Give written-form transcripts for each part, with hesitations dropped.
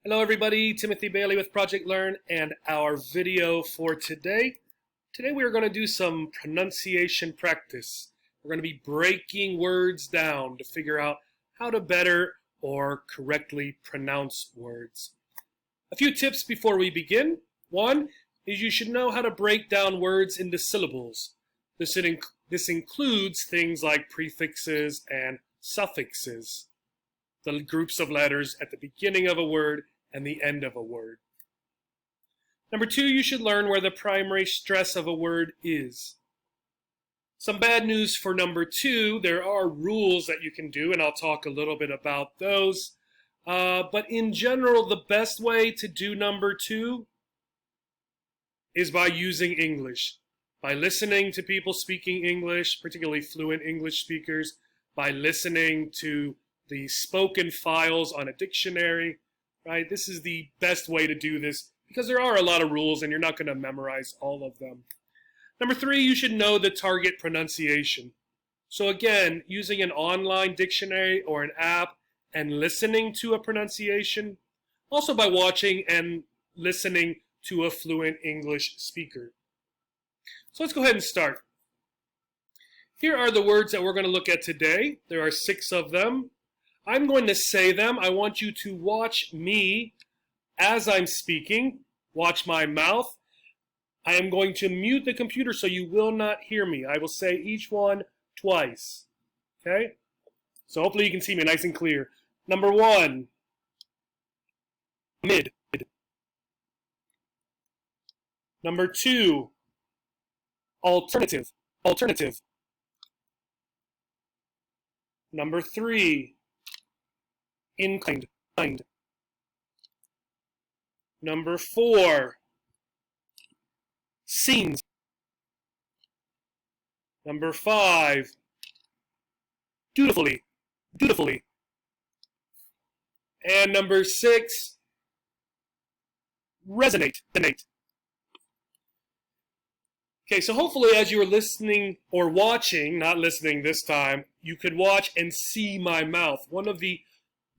Hello everybody, Timothy Bailey with Project Learn and our video for today. Today we are going to do some pronunciation practice. We're going to be breaking words down to figure out how to better or correctly pronounce words. A few tips before we begin. One is you should know how to break down words into syllables. This includes things like prefixes and suffixes, the groups of letters at the beginning of a word and the end of a word. Number two, you should learn where the primary stress of a word is. Some bad news for number two, there are rules that you can do, and I'll talk a little bit about those. But in general, the best way to do number two is by using English. By listening to people speaking English, particularly fluent English speakers, by listening to the spoken files on a dictionary, right? This is the best way to do this because there are a lot of rules and you're not going to memorize all of them. Number three, you should know the target pronunciation. So again, using an online dictionary or an app and listening to a pronunciation, also by watching and listening to a fluent English speaker. So let's go ahead and start. Here are the words that we're going to look at today. There are 6 of them. I'm going to say them. I want you to watch me as I'm speaking. Watch my mouth. I am going to mute the computer so you will not hear me. I will say each one twice. Okay? So hopefully you can see me nice and clear. Number 1, mid. Number 2, alternative. Number 3, inclined. Number 4, seems. Number 5, dutifully. And number 6, resonate. Okay, so hopefully as you were listening or watching, not listening this time, you could watch and see my mouth. One of the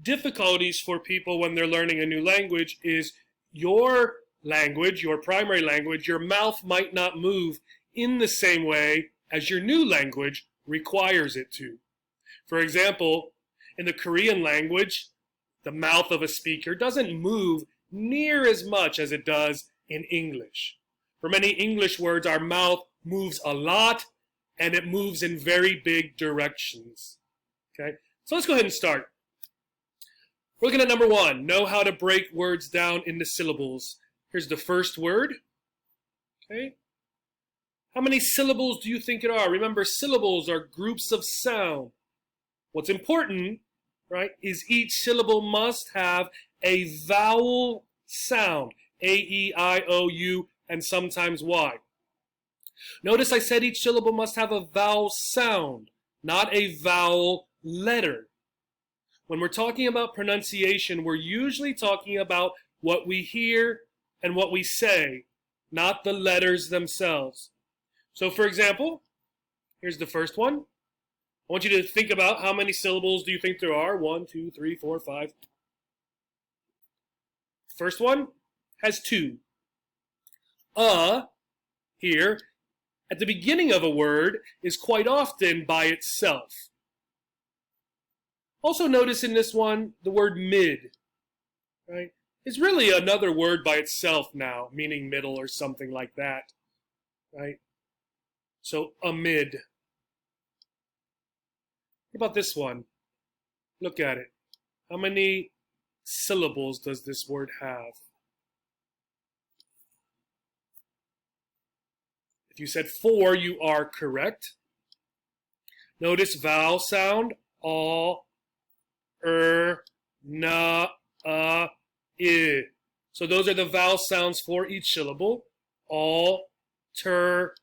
difficulties for people when they're learning a new language is your language, your primary language, your mouth might not move in the same way as your new language requires it to. For example, in the Korean language, the mouth of a speaker doesn't move near as much as it does in English. For many English words, our mouth moves a lot and it moves in very big directions. Okay, so let's go ahead and start. We're looking at number 1, know how to break words down into syllables. Here's the first word. Okay. How many syllables do you think it are? Remember, syllables are groups of sound. What's important, right, is each syllable must have a vowel sound. A, E, I, O, U, and sometimes Y. Notice I said each syllable must have a vowel sound, not a vowel letter. When we're talking about pronunciation, we're usually talking about what we hear and what we say, not the letters themselves. So for example, here's the first one. I want you to think about how many syllables do you think there are? 1, 2, 3, 4, 5. First one has 2. Here, at the beginning of a word, is quite often by itself. Also notice in this one, the word mid, right? It's really another word by itself now, meaning middle or something like that, right? So, amid. What about this one? Look at it. How many syllables does this word have? If you said 4, you are correct. Notice vowel sound, all, na, I. So those are the vowel sounds for each syllable. Alternative.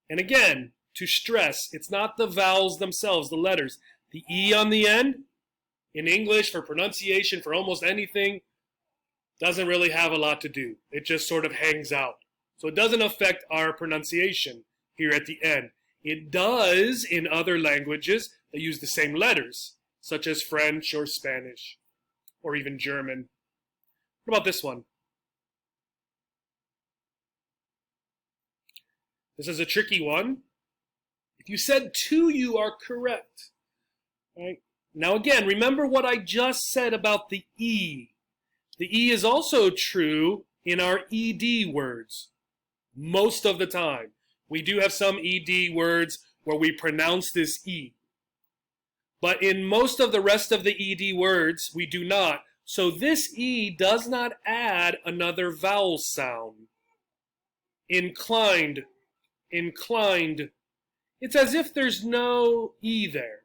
And again, to stress, it's not the vowels themselves, the letters. The E on the end, in English, for pronunciation, for almost anything, doesn't really have a lot to do. It just sort of hangs out. So it doesn't affect our pronunciation here at the end. It does in other languages that use the same letters, such as French or Spanish. or even German. What about this one? This is a tricky one. If you said two, you are correct. Right? Now again, remember what I just said about the E. The E is also true in our ED words. Most of the time. We do have some ED words where we pronounce this E. But in most of the rest of the ED words, we do not. So this E does not add another vowel sound. Inclined, inclined. It's as if there's no E there.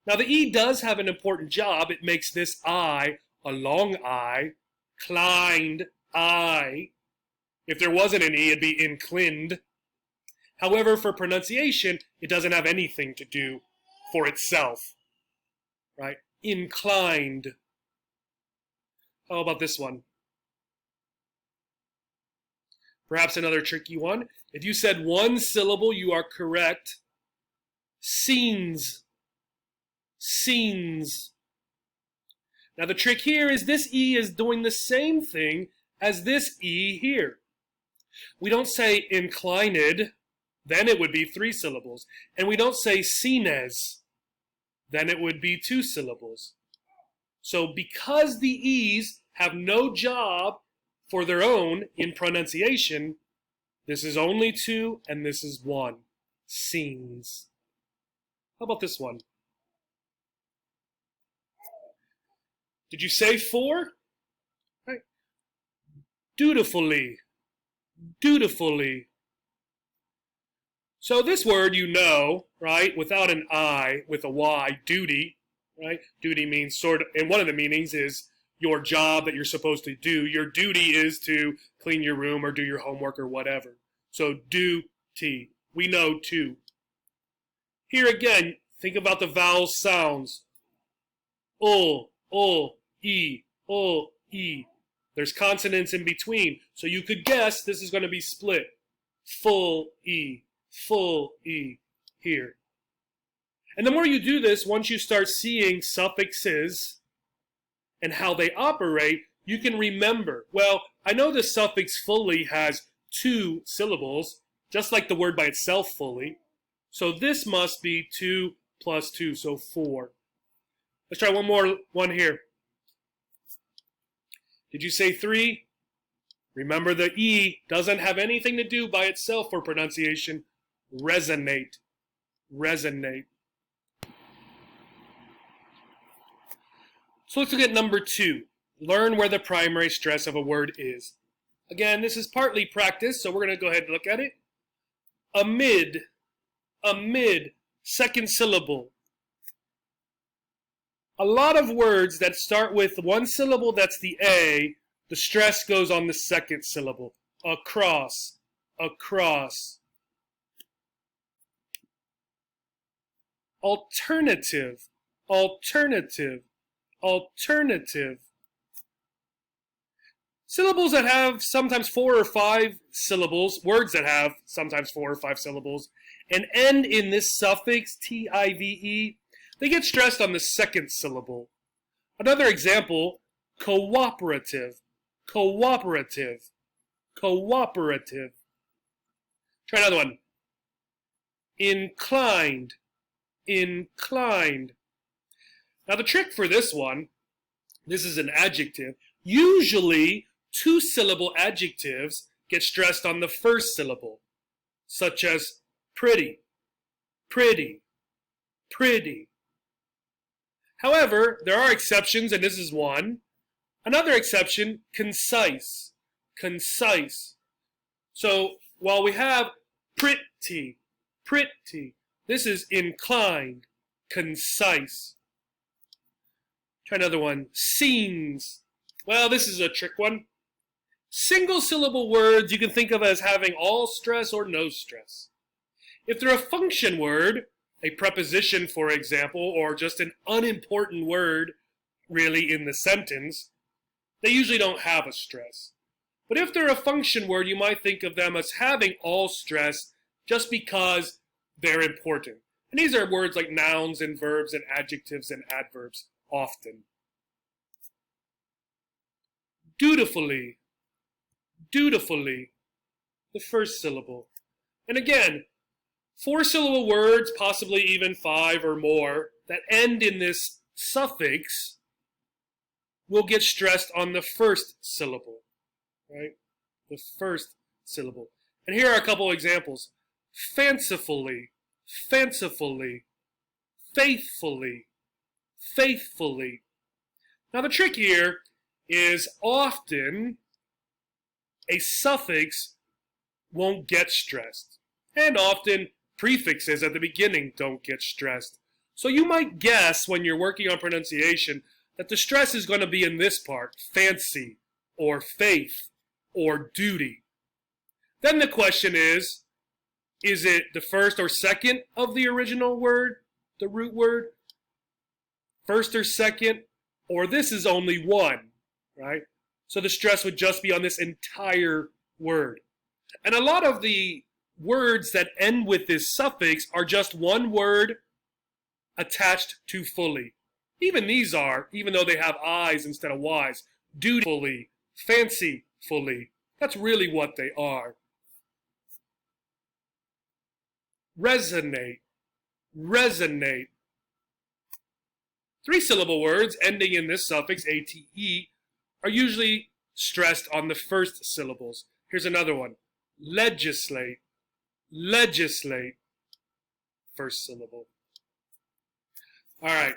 Now the E does have an important job. It makes this I a long I, clind, I. If there wasn't an E, it'd be inclined. However, for pronunciation, it doesn't have anything to do for itself, right? Inclined. How about this one? Perhaps another tricky one. If you said one syllable, you are correct. Scenes. Scenes. Now the trick here is this E is doing the same thing as this E here. We don't say inclined, then it would be 3 syllables. And we don't say scenes, then it would be 2 syllables. So because the E's have no job for their own in pronunciation, this is only 2 and this is 1. Scenes. How about this one? Did you say 4? Right. Dutifully. Dutifully. So this word you know, right, without an I, with a Y, duty, right? Duty means sort of, and one of the meanings is your job that you're supposed to do. Your duty is to clean your room or do your homework or whatever. So duty. We know to. Here again, think about the vowel sounds. E, E. There's consonants in between. So you could guess this is going to be split. Full E here. And the more you do this, once you start seeing suffixes and how they operate, you can remember, well, I know the suffix fully has 2 syllables, just like the word by itself fully. So this must be 2 plus 2, so 4. Let's try one here. Did you say 3? Remember the E doesn't have anything to do by itself for pronunciation. Resonate. Resonate. So let's look at number 2. Learn where the primary stress of a word is. Again, this is partly practice, so we're going to go ahead and look at it. Amid. Amid. Second syllable. A lot of words that start with one syllable, that's the A, the stress goes on the second syllable. Across. Across. Alternative. Alternative. Alternative. Syllables that have sometimes 4 or 5 syllables, words that have sometimes 4 or 5 syllables, and end in this suffix, T-I-V-E, they get stressed on the second syllable. Another example, cooperative, cooperative, cooperative. Try another one. Inclined, inclined. Now the trick for this one, this is an adjective. Usually 2-syllable adjectives get stressed on the first syllable, such as pretty, pretty, pretty. However, there are exceptions, and this is one. Another exception, concise, concise. So while we have pretty, pretty, this is inclined, concise. Try another one, scenes. Well, this is a trick one. Single syllable words you can think of as having all stress or no stress. If they're a function word, a preposition, for example, or just an unimportant word really in the sentence, they usually don't have a stress. But if they're a function word, you might think of them as having all stress just because they're important. And these are words like nouns and verbs and adjectives and adverbs often. dutifully, dutifully, the first syllable. And again, 4-syllable words, possibly even 5 or more, that end in this suffix will get stressed on the first syllable, right? The first syllable. And here are a couple of examples. Fancifully, fancifully, faithfully, faithfully. Now the trick here is often a suffix won't get stressed. And often prefixes at the beginning don't get stressed. So you might guess when you're working on pronunciation that the stress is going to be in this part, fancy, or faith, or duty. Then the question is it the first or second of the original word, the root word? First or second? Or this is only one, right? So the stress would just be on this entire word. And a lot of the words that end with this suffix are just one word attached to fully. Even these are, even though they have I's instead of Y's. Dutifully, fancifully. That's really what they are. Resonate, resonate. 3-syllable words ending in this suffix, ate, are usually stressed on the first syllables. Here's another one. Legislate, legislate. First syllable. All right.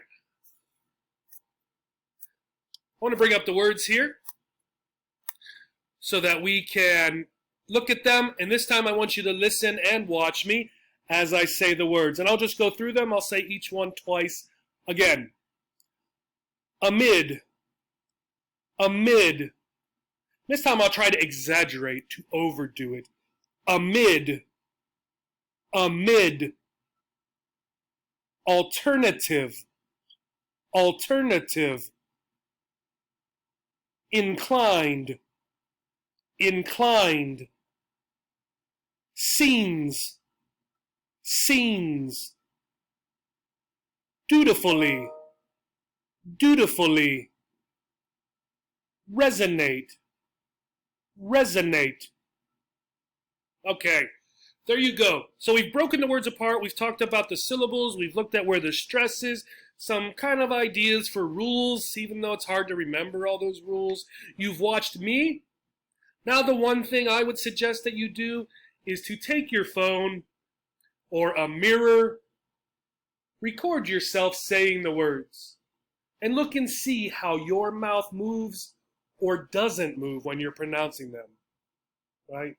I want to bring up the words here so that we can look at them. And this time I want you to listen and watch me as I say the words. And I'll just go through them. I'll say each one twice again. Amid, amid. This time I'll try to exaggerate, to overdo it. Amid, amid. Alternative, alternative. Inclined, inclined. Scenes, scenes. Dutifully, dutifully. Resonate, resonate. Okay, there you go. So we've broken the words apart. We've talked about the syllables. We've looked at where the stress is. Some kind of ideas for rules, even though it's hard to remember all those rules. You've watched me. Now the one thing I would suggest that you do is to take your phone or a mirror, record yourself saying the words, and look and see how your mouth moves or doesn't move when you're pronouncing them, right?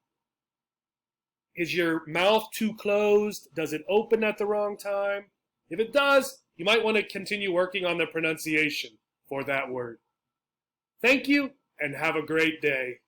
Is your mouth too closed? Does it open at the wrong time? If it does, you might want to continue working on the pronunciation for that word. Thank you, and have a great day.